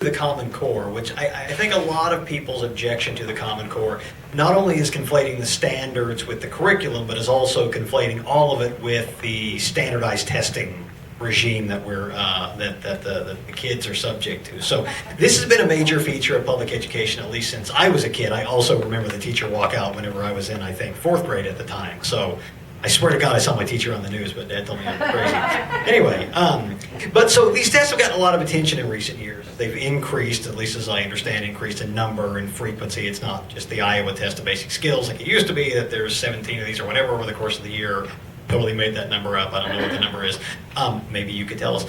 the Common Core, which I think a lot of people's objection to the Common Core not only is conflating the standards with the curriculum, but is also conflating all of it with the standardized testing regime that the kids are subject to. So this has been a major feature of public education, at least since I was a kid. I also remember the teacher walk out whenever I was in, I think, 4th grade at the time. So I swear to God, I saw my teacher on the news, but Dad told me I'm crazy. Anyway, but so these tests have gotten a lot of attention in recent years. They've increased, at least as I understand, increased in number and frequency. It's not just the Iowa test of basic skills like it used to be, that there's 17 of these or whatever over the course of the year. Totally made that number up. I don't know what the number is. Maybe you could tell us.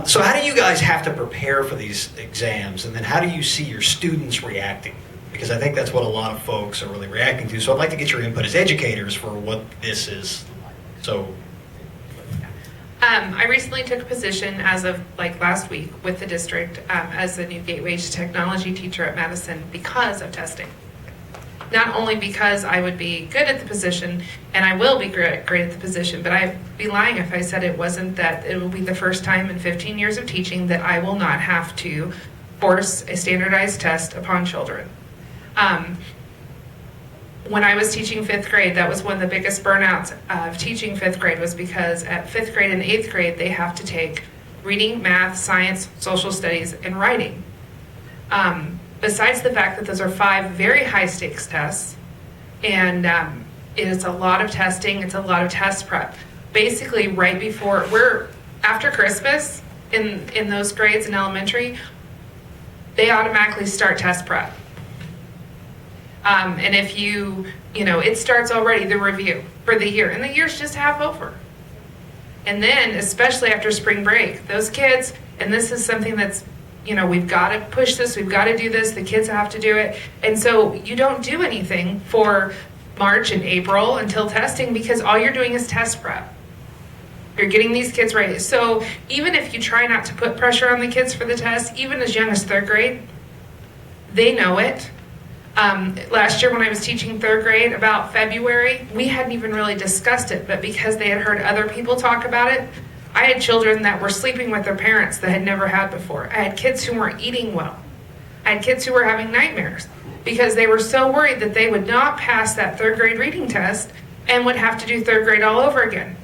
So how do you guys have to prepare for these exams? And then how do you see your students reacting? Because I think that's what a lot of folks are really reacting to. So I'd like to get your input as educators for what this is like. So, I recently took a position as of last week with the district as the new Gateway to Technology teacher at Madison because of testing. Not only because I would be good at the position, and I will be great at the position, but I'd be lying if I said it wasn't, that it will be the first time in 15 years of teaching that I will not have to force a standardized test upon children. When I was teaching 5th grade, that was one of the biggest burnouts of teaching 5th grade, was because at 5th grade and 8th grade, they have to take reading, math, science, social studies, and writing. Besides the fact that those are 5 very high stakes tests, and it is a lot of testing, it's a lot of test prep. Basically, right before, after Christmas, in those grades in elementary, they automatically start test prep. And if it starts already, the review for the year, and the year's just half over. And then, especially after spring break, those kids, and this is something that's, we've got to push this, we've got to do this, the kids have to do it. And so you don't do anything for March and April until testing, because all you're doing is test prep. You're getting these kids ready. So even if you try not to put pressure on the kids for the test, even as young as 3rd grade, they know it. Last year when I was teaching 3rd grade, about February, we hadn't even really discussed it, but because they had heard other people talk about it, I had children that were sleeping with their parents that had never had before. I had kids who weren't eating well. I had kids who were having nightmares because they were so worried that they would not pass that 3rd grade reading test and would have to do 3rd grade all over again.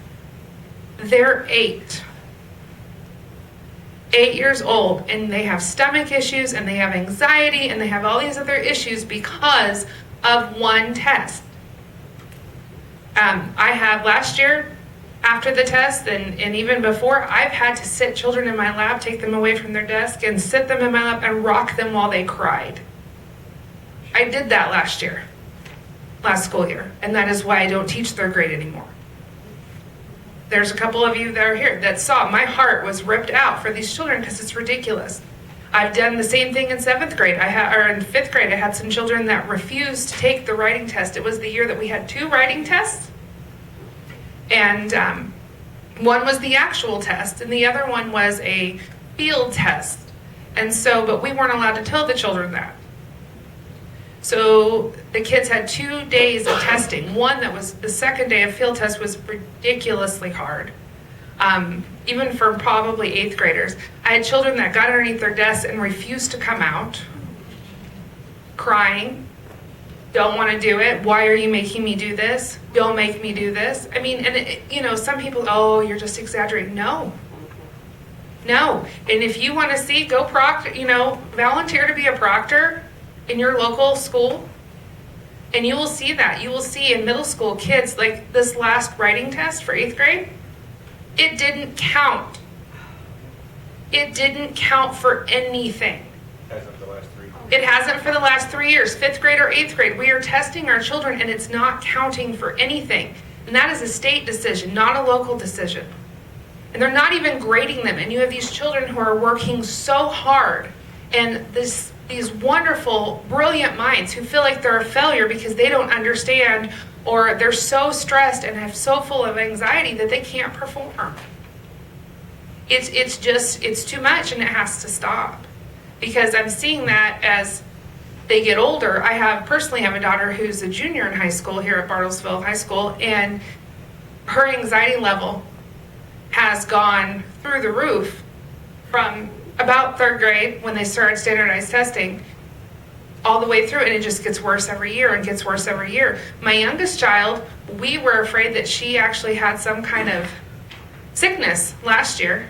They're 8 years old, and they have stomach issues, and they have anxiety, and they have all these other issues because of one test. I have last year, after the test, and even before, I've had to sit children in my lap, take them away from their desk, and sit them in my lap and rock them while they cried. I did that last school year, and that is why I don't teach 3rd grade anymore. There's a couple of you that are here that saw my heart was ripped out for these children because it's ridiculous. I've done the same thing in 7th grade. Or in 5th grade, I had some children that refused to take the writing test. It was the year that we had 2 writing tests. And one was the actual test, and the other one was a field test. And so, but we weren't allowed to tell the children that. So the kids had 2 days of testing. One that was the second day of field test was ridiculously hard. Even for probably 8th graders. I had children that got underneath their desks and refused to come out, crying, don't want to do it. Why are you making me do this? Don't make me do this. I mean, and some people, oh, you're just exaggerating. No. And if you want to see, go volunteer to be a proctor in your local school, and you will see that. You will see in middle school kids, like this last writing test for 8th grade, it didn't count. It didn't count for anything. It hasn't for the last 3 years, 5th grade or 8th grade. We are testing our children, and it's not counting for anything. And that is a state decision, not a local decision. And they're not even grading them. And you have these children who are working so hard, and these wonderful, brilliant minds who feel like they're a failure because they don't understand, or they're so stressed and have so full of anxiety that they can't perform. It's too much, and it has to stop. Because I'm seeing that as they get older. I personally have a daughter who's a junior in high school here at Bartlesville High School, and her anxiety level has gone through the roof from about third grade, when they started standardized testing, all the way through, and it just gets worse every year and gets worse every year. My youngest child, we were afraid that she actually had some kind of sickness last year.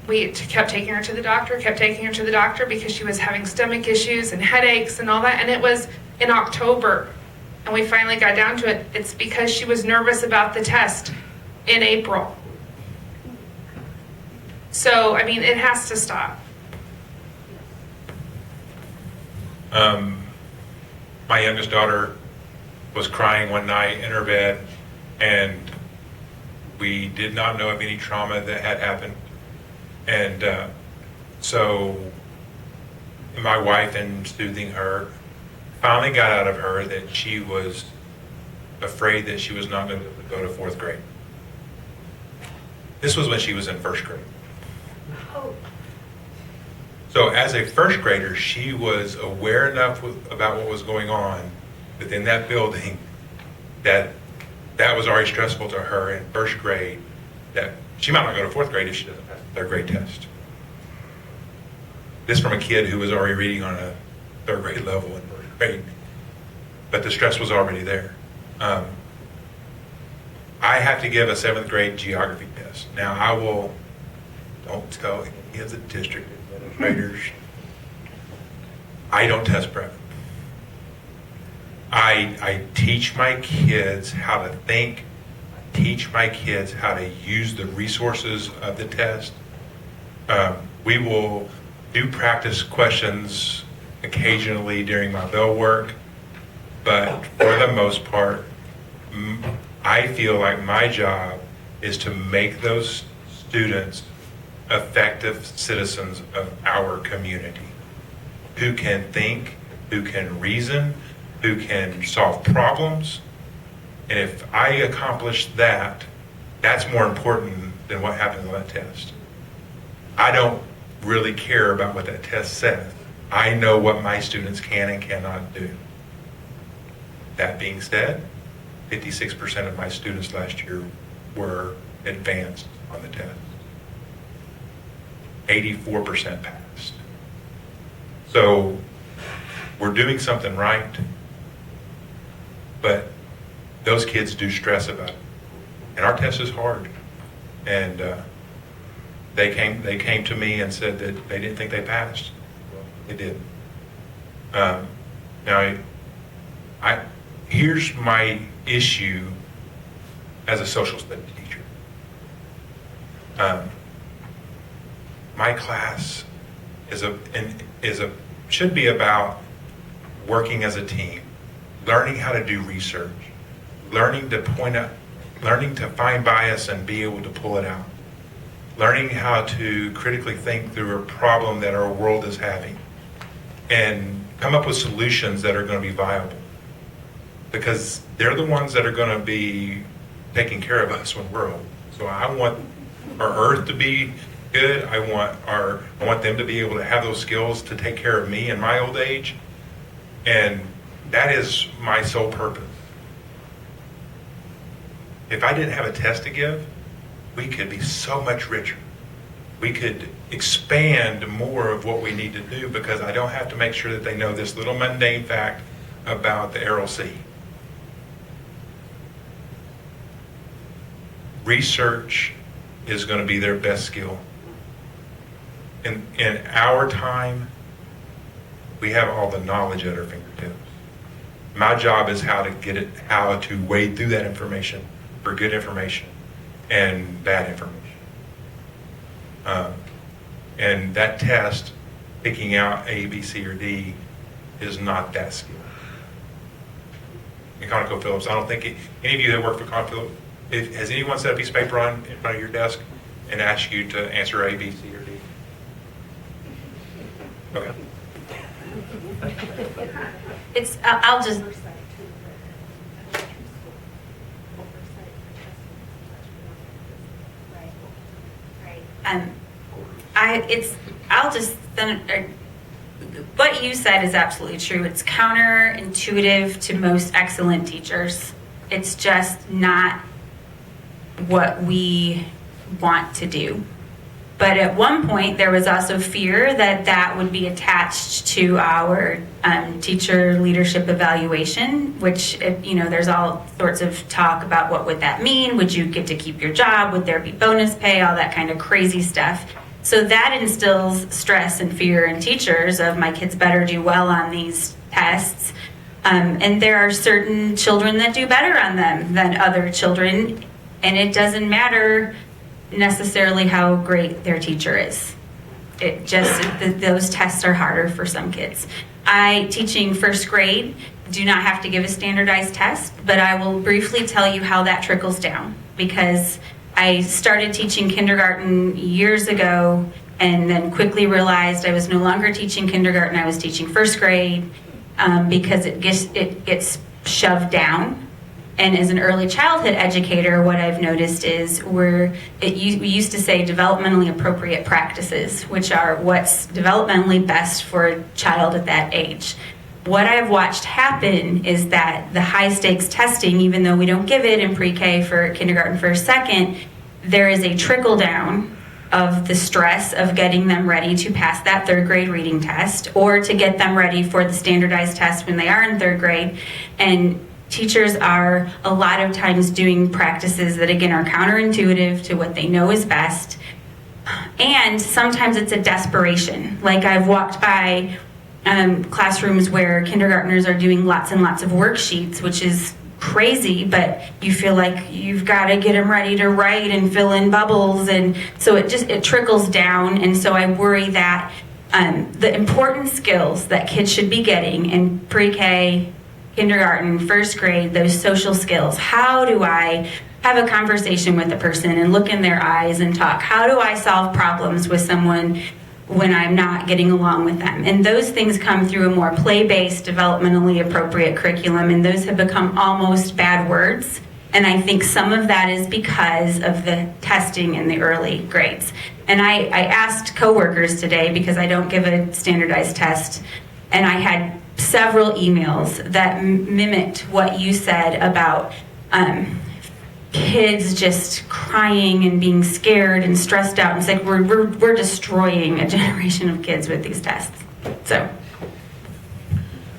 We kept taking her to the doctor, because she was having stomach issues and headaches and all that, and it was in October, and we finally got down to it. It's because she was nervous about the test in April. So, I mean, it has to stop. My youngest daughter was crying one night in her bed, and we did not know of any trauma that had happened. And so my wife, in soothing her, finally got out of her that she was afraid that she was not going to go to fourth grade. This was when she was in first grade. So as a first grader, she was aware enough about what was going on within that building that was already stressful to her in first grade, that she might not go to fourth grade if she doesn't pass the third grade test. This from a kid who was already reading on a third grade level in first grade, but the stress was already there. I have to give a seventh grade geography test. Now don't tell any of the district administrators, I don't test prep. I teach my kids how to think, teach my kids how to use the resources of the test. We will do practice questions occasionally during my bell work, but for the most part, I feel like my job is to make those students effective citizens of our community who can think, who can reason, who can solve problems. And if I accomplish that, that's more important than what happens on that test. I don't really care about what that test says. I know what my students can and cannot do. That being said, 56% of my students last year were advanced on the test. 84% passed. So we're doing something right, but those kids do stress about it. And our test is hard. And they came to me and said that they didn't think they passed. Well, they did. Now, here's my issue as a social studies teacher. My class should be about working as a team, learning how to do research, learning to find bias and be able to pull it out, learning how to critically think through a problem that our world is having, and come up with solutions that are going to be viable. Because they're the ones that are going to be taking care of us when we're old. So I want our earth to be good. I want them to be able to have those skills to take care of me in my old age. And that is my sole purpose. If I didn't have a test to give, we could be so much richer. We could expand more of what we need to do because I don't have to make sure that they know this little mundane fact about the Aral Sea. Research is going to be their best skill. In our time, we have all the knowledge at our fingertips. My job is how to wade through that information for good information and bad information. And that test, picking out A, B, C, or D, is not that skill. In ConocoPhillips, I don't think any of you that work for ConocoPhillips, has anyone set a piece of paper in front of your desk and asked you to answer A, B, C, or D? Okay. I'll just. What you said is absolutely true. It's counterintuitive to most excellent teachers. It's just not what we want to do. But at one point, there was also fear that that would be attached to our teacher leadership evaluation, which, there's all sorts of talk about what would that mean. Would you get to keep your job? Would there be bonus pay? All that kind of crazy stuff. So that instills stress and fear in teachers of my kids better do well on these tests. And there are certain children that do better on them than other children. And it doesn't matter necessarily how great their teacher is. It just, those tests are harder for some kids. Teaching first grade, do not have to give a standardized test, but I will briefly tell you how that trickles down, because I started teaching kindergarten years ago and then quickly realized I was no longer teaching kindergarten, I was teaching first grade, because it gets shoved down. And as an early childhood educator, what I've noticed is we used to say developmentally appropriate practices, which are what's developmentally best for a child at that age. What I've watched happen is that the high stakes testing, even though we don't give it in pre-K for kindergarten first, second, there is a trickle down of the stress of getting them ready to pass that third grade reading test, or to get them ready for the standardized test when they are in third grade. And teachers are a lot of times doing practices that, again, are counterintuitive to what they know is best. And sometimes it's a desperation. Like, I've walked by classrooms where kindergartners are doing lots and lots of worksheets, which is crazy, but you feel like you've got to get them ready to write and fill in bubbles. And so it trickles down. And so I worry that the important skills that kids should be getting in pre-K, kindergarten, first grade, those social skills. How do I have a conversation with a person and look in their eyes and talk? How do I solve problems with someone when I'm not getting along with them? And those things come through a more play-based, developmentally appropriate curriculum, and those have become almost bad words. And I think some of that is because of the testing in the early grades. And I asked coworkers today, because I don't give a standardized test, and I had several emails that mimicked what you said about kids just crying and being scared and stressed out. And it's like we're destroying a generation of kids with these tests. So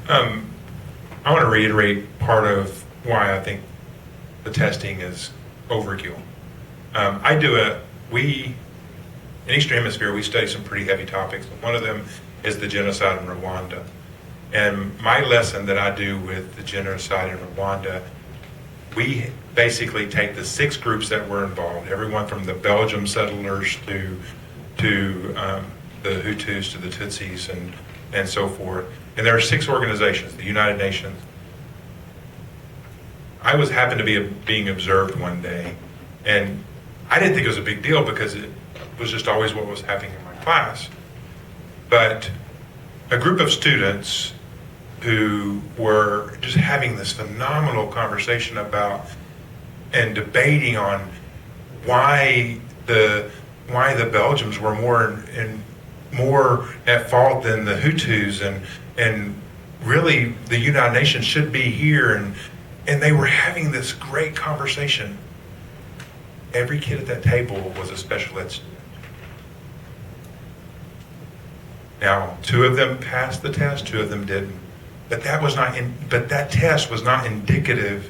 I want to reiterate part of why I think the testing is overkill. In Eastern Hemisphere, we study some pretty heavy topics. One of them is the genocide in Rwanda. And my lesson that I do with the genocide in Rwanda, we basically take the 6 groups that were involved, everyone from the Belgium settlers to the Hutus to the Tutsis and so forth. And there are 6 organizations, the United Nations. I happened to be being observed one day, and I didn't think it was a big deal because it was just always what was happening in my class. But a group of students who were just having this phenomenal conversation about and debating on why the Belgians were more at fault than the Hutus, and really the United Nations should be here, and they were having this great conversation. Every kid at that table was a special ed student. Now, 2 of them passed the test, 2 of them didn't. But that test was not indicative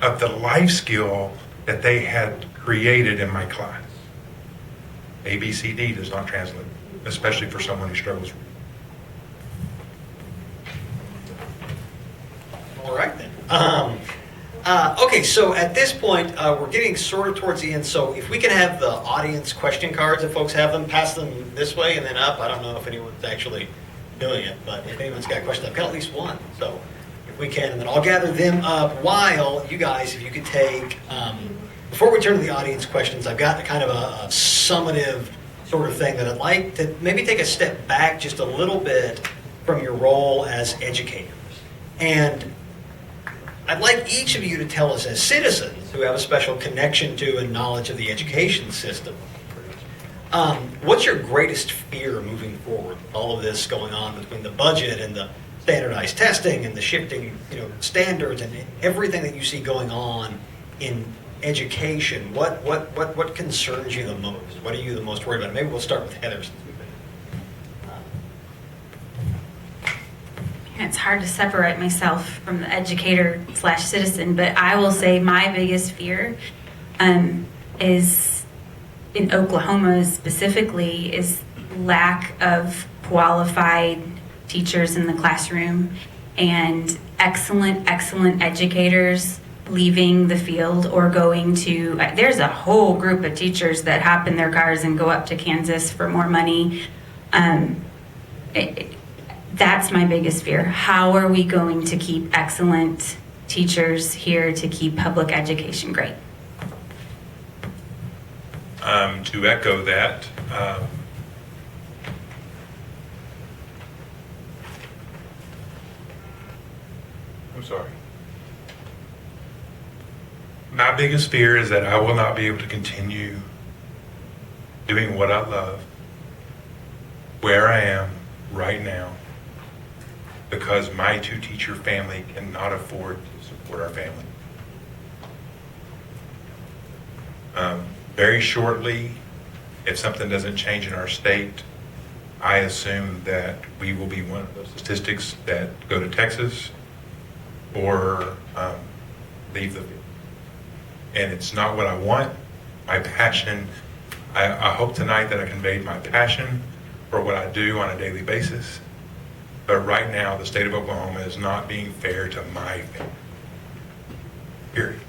of the life skill that they had created in my class. ABCD does not translate, especially for someone who struggles. All right then. Okay, so at this point, we're getting sort of towards the end. So if we can have the audience question cards, if folks have them, pass them this way and then up. I don't know if anyone's actually doing it, but if anyone's got questions, I've got at least one. So if we can, and then I'll gather them up while you guys, if you could take, before we turn to the audience questions, I've got kind of a summative sort of thing that I'd like to maybe take a step back just a little bit from your role as educators. And I'd like each of you to tell us, as citizens who have a special connection to and knowledge of the education system, what's your greatest fear moving forward with all of this going on between the budget and the standardized testing and the shifting, standards and everything that you see going on in education, what concerns you the most? What are you the most worried about? Maybe we'll start with Heather. It's hard to separate myself from the educator / citizen, but I will say my biggest fear is in Oklahoma specifically is lack of qualified teachers in the classroom and excellent educators leaving the field or going to, there's a whole group of teachers that hop in their cars and go up to Kansas for more money. That's my biggest fear. How are we going to keep excellent teachers here to keep public education great? To echo that, I'm sorry. My biggest fear is that I will not be able to continue doing what I love where I am right now because my two-teacher family cannot afford to support our family. Very shortly, if something doesn't change in our state, I assume that we will be one of those statistics that go to Texas or leave the field. And it's not what I want. My passion, I hope tonight that I conveyed my passion for what I do on a daily basis. But right now, the state of Oklahoma is not being fair to my family. Period.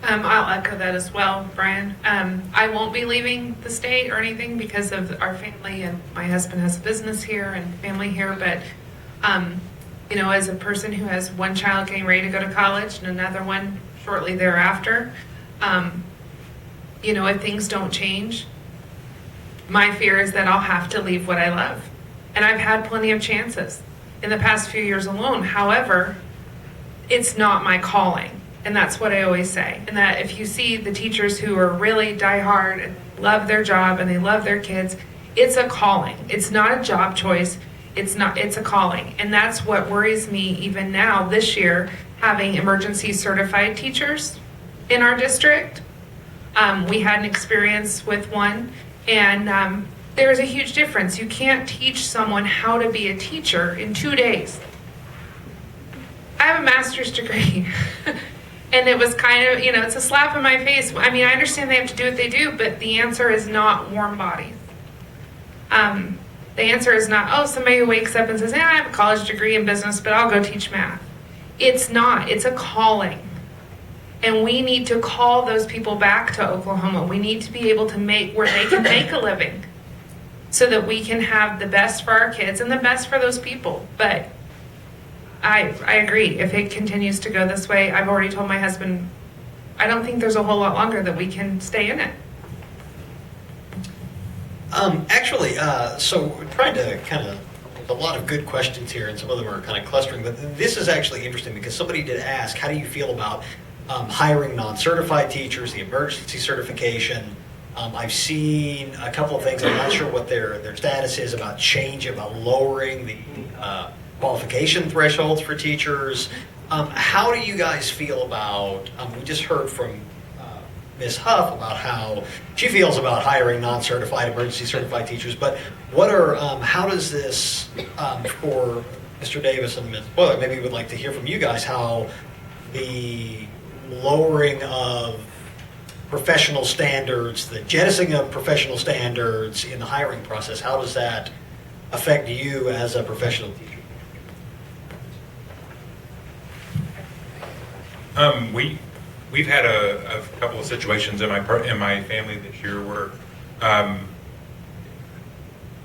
I'll echo that as well, Brian. I won't be leaving the state or anything because of our family, and my husband has a business here and family here. But, you know, as a person who has one child getting ready to go to college and another one shortly thereafter, you know, if things don't change, my fear is that I'll have to leave what I love. And I've had plenty of chances in the past few years alone. However, it's not my calling. And that's what I always say. And that if you see the teachers who are really diehard and love their job and they love their kids, it's a calling. It's not a job choice. It's a calling. And that's what worries me even now this year, having emergency certified teachers in our district. We had an experience with one, and there's a huge difference. You can't teach someone how to be a teacher in 2 days. I have a master's degree. And it was kind of, you know, it's a slap in my face. I mean, I understand they have to do what they do, but the answer is not warm bodies. The answer is not, oh, somebody who wakes up and says, I have a college degree in business, but I'll go teach math. It's not. It's a calling. And we need to call those people back to Oklahoma. We need to be able to make where they can make a living so that we can have the best for our kids and the best for those people. But I agree. If it continues to go this way, I've already told my husband, I don't think there's a whole lot longer that we can stay in it. Actually, so we're trying to kind of, there's a lot of good questions here, and some of them are kind of clustering, but this is actually interesting because somebody did ask, how do you feel about hiring non-certified teachers, the emergency certification? I've seen a couple of things. I'm not sure what their status is about lowering the qualification thresholds for teachers. How do you guys feel about, we just heard from Ms. Huff about how she feels about hiring non-certified, emergency certified teachers, but how does this, for Mr. Davis and Ms. Boyle, maybe we would like to hear from you guys how the lowering of professional standards, the jettisoning of professional standards in the hiring process, how does that affect you as a professional teacher? We've had a couple of situations in my family this year where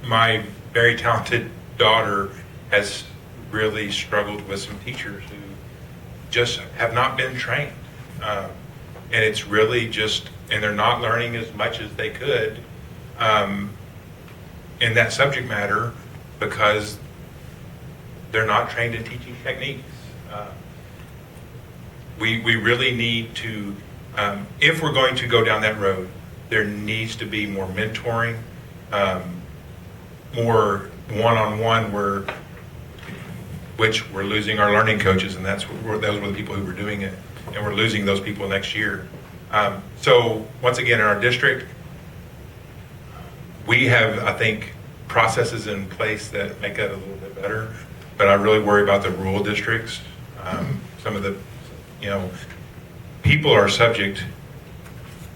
my very talented daughter has really struggled with some teachers who just have not been trained, and it's really just, and they're not learning as much as they could in that subject matter because they're not trained in teaching techniques. We really need to, if we're going to go down that road, there needs to be more mentoring, more one-on-one, which we're losing our learning coaches, and those were the people who were doing it. and we're losing those people next year. So once again, in our district, we have, I think, processes in place that make that a little bit better, but I really worry about the rural districts. Some of the, people are subject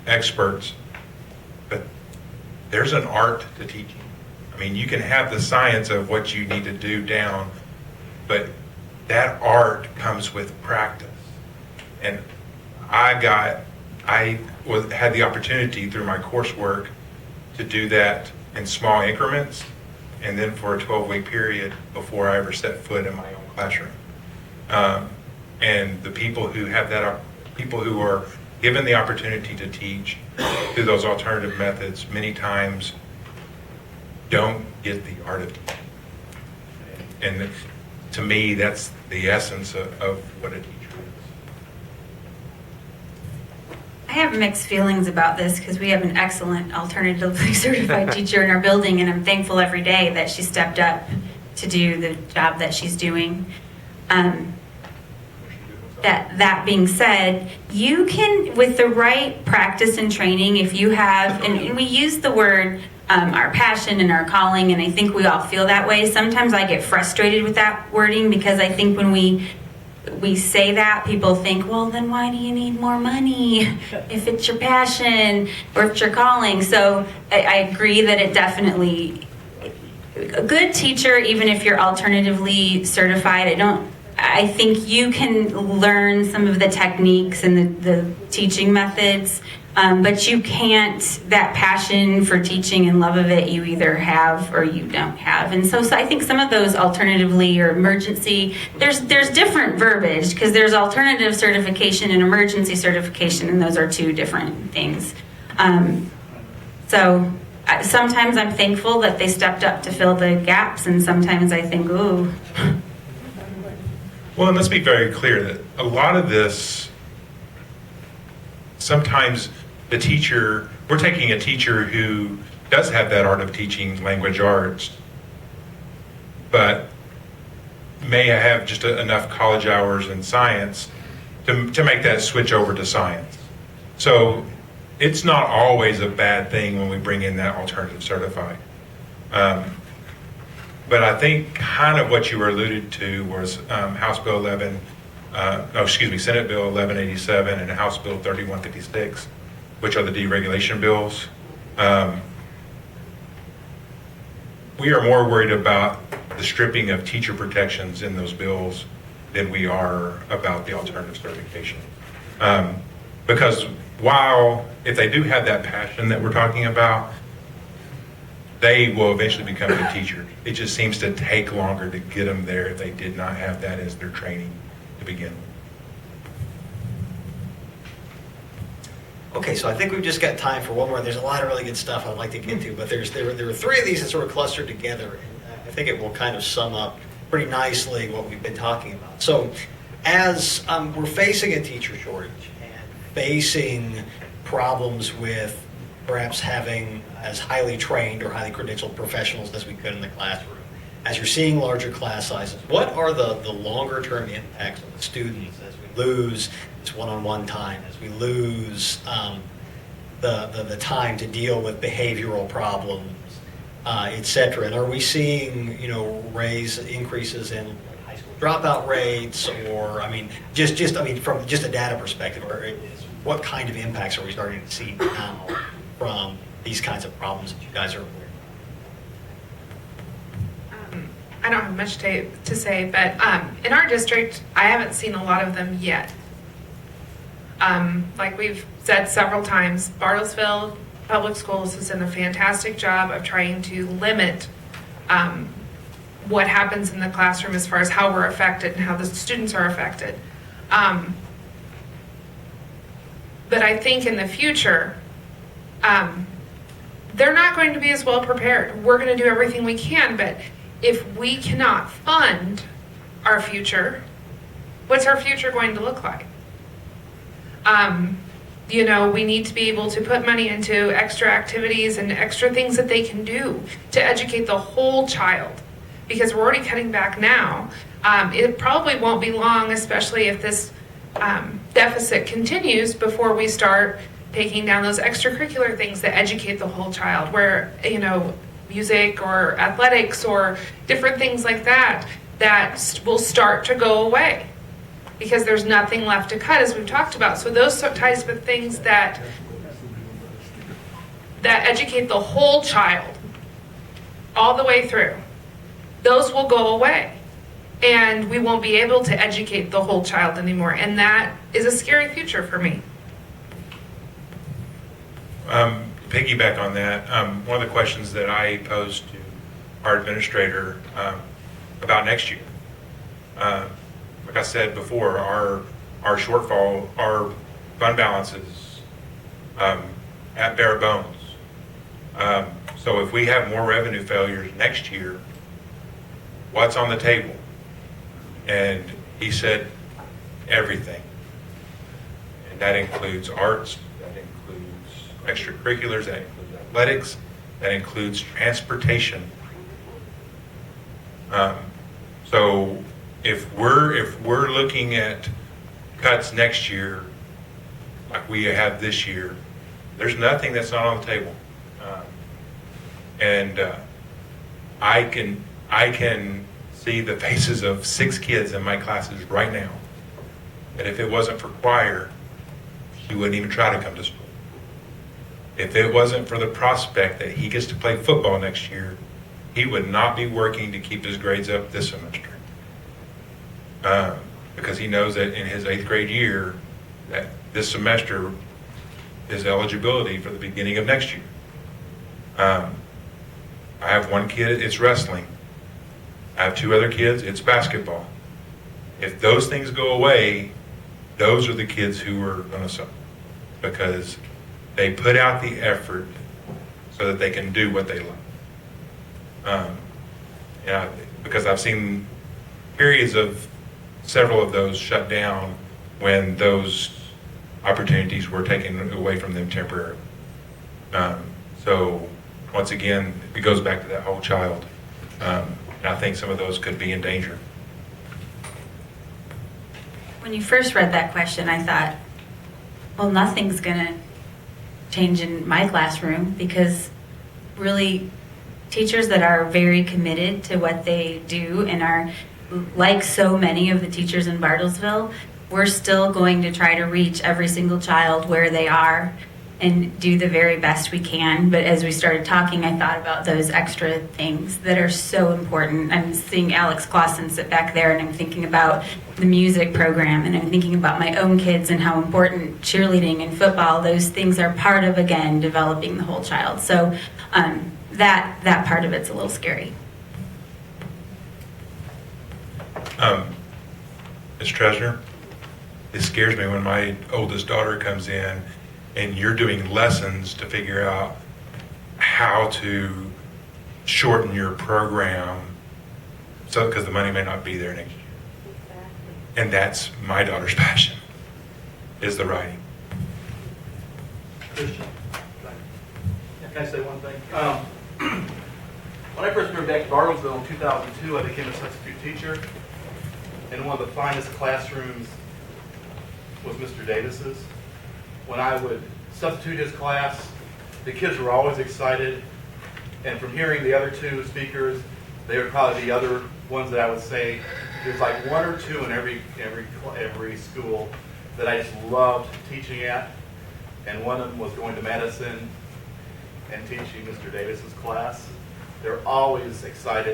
experts, but there's an art to teaching. I mean, you can have the science of what you need to do down, but that art comes with practice. And I had the opportunity through my coursework to do that in small increments, and then for a 12-week period before I ever set foot in my own classroom. And the people who have that, people who are given the opportunity to teach through those alternative methods, many times don't get the art of teaching. And to me, that's the essence of what a teacher is. I have mixed feelings about this because we have an excellent alternatively certified teacher in our building, and I'm thankful every day that she stepped up to do the job that she's doing. That being said, you can, with the right practice and training, if you have, and we use the word our passion and our calling, and I think we all feel that way. Sometimes I get frustrated with that wording because I think when we say that, people think, well, then why do you need more money if it's your passion or if it's your calling? So I agree that it definitely, a good teacher, even if you're alternatively certified, I think you can learn some of the techniques and the teaching methods, but you can't, that passion for teaching and love of it, you either have or you don't have. And so I think some of those alternatively or emergency, there's different verbiage because there's alternative certification and emergency certification, and those are two different things. So sometimes I'm thankful that they stepped up to fill the gaps, and sometimes I think, ooh. Well, and let's be very clear that a lot of this, sometimes the teacher, we're taking a teacher who does have that art of teaching language arts, but may have just enough college hours in science to make that switch over to science. So it's not always a bad thing when we bring in that alternative certified. But I think kind of what you were alluded to was Senate Bill 1187 and House Bill 3156, which are the deregulation bills. We are more worried about the stripping of teacher protections in those bills than we are about the alternative certification. Because while, if they do have that passion that we're talking about, they will eventually become good teachers. It just seems to take longer to get them there if they did not have that as their training to begin with. Okay, so I think we've just got time for one more. There's a lot of really good stuff I'd like to get to, but there were three of these that sort of clustered together, and I think it will kind of sum up pretty nicely what we've been talking about. So as we're facing a teacher shortage and facing problems with perhaps having as highly trained or highly credentialed professionals as we could in the classroom, as you're seeing larger class sizes, what are the longer term impacts on the students as we lose this one-on-one time, as we lose the time to deal with behavioral problems, et cetera? And are we seeing, increases in high school dropout rates, or, from just a data perspective, or what kind of impacts are we starting to see now from these kinds of problems that you guys are aware of? I don't have much to say, but in our district, I haven't seen a lot of them yet. Like we've said several times, Bartlesville Public Schools has done a fantastic job of trying to limit what happens in the classroom as far as how we're affected and how the students are affected. But I think in the future, they're not going to be as well prepared. We're going to do everything we can, but if we cannot fund our future, what's our future going to look like? We need to be able to put money into extra activities and extra things that they can do to educate the whole child, because we're already cutting back now. It probably won't be long, especially if this deficit continues before we start taking down those extracurricular things that educate the whole child, where, music or athletics or different things like that will start to go away because there's nothing left to cut, as we've talked about. So those types of things that educate the whole child all the way through, those will go away. And we won't be able to educate the whole child anymore. And that is a scary future for me. Piggyback on that, one of the questions that I posed to our administrator about next year, like I said before, our shortfall, our fund balance is at bare bones. So if we have more revenue failures next year, what's on the table? And he said everything. And that includes arts, that includes extracurriculars, that includes athletics, that includes transportation. So if we're looking at cuts next year, like we have this year, there's nothing that's not on the table. I can see the faces of 6 kids in my classes right now that if it wasn't for choir, she wouldn't even try to come to school. If it wasn't for the prospect that he gets to play football next year, he would not be working to keep his grades up this semester. Because he knows that in his 8th grade year, that this semester is eligibility for the beginning of next year. I have one kid, it's wrestling. I have 2 other kids, it's basketball. If those things go away, those are the kids who are going to suffer because they put out the effort so that they can do what they love. Because I've seen periods of several of those shut down when those opportunities were taken away from them temporarily. So once again, it goes back to that whole child. And I think some of those could be in danger. When you first read that question, I thought, well, nothing's going to change in my classroom because really teachers that are very committed to what they do and are like so many of the teachers in Bartlesville, we're still going to try to reach every single child where they are and do the very best we can. But as we started talking, I thought about those extra things that are so important. I'm seeing Alex Clausen sit back there, and I'm thinking about the music program, and I'm thinking about my own kids and how important cheerleading and football, those things are part of, again, developing the whole child. So that part of it's a little scary. Ms. Tresner, it scares me when my oldest daughter comes in and you're doing lessons to figure out how to shorten your program because the money may not be there next year. Exactly. And that's my daughter's passion, is the writing. Christian, can I say one thing? When I first moved back to Bartlesville in 2002, I became a substitute teacher. And one of the finest classrooms was Mr. Davis's. When I would substitute his class, the kids were always excited. And from hearing the other 2 speakers, they were probably the other ones that I would say. There's like 1 or 2 in every school that I just loved teaching at. And one of them was going to medicine and teaching Mr. Davis's class. They're always excited